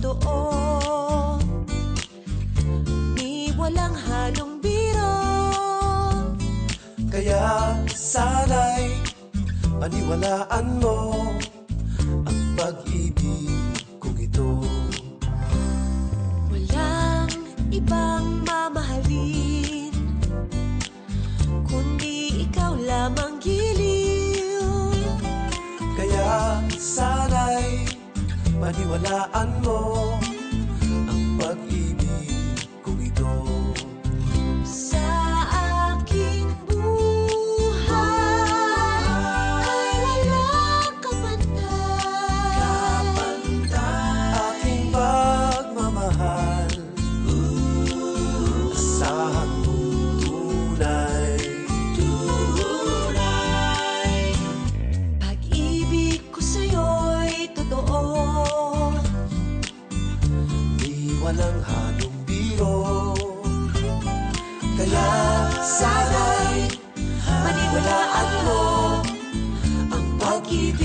totoo, di walang halong biro. Kaya sana'y paniwalaan mo ang pag-ibig kong ito. Walang ibang mamahalin kundi ikaw lamang giliw. Kaya sana'y paniwalaan mo ang pag-ibig kong ito. Sa aking buhay ay walang kapantay. Aking pagmamahal, asahan mong tunay. Pag-ibig ko sa'yo'y totoo, Di walang halong biro. Kaya sana'y maniwalaan mo ang pag-ibig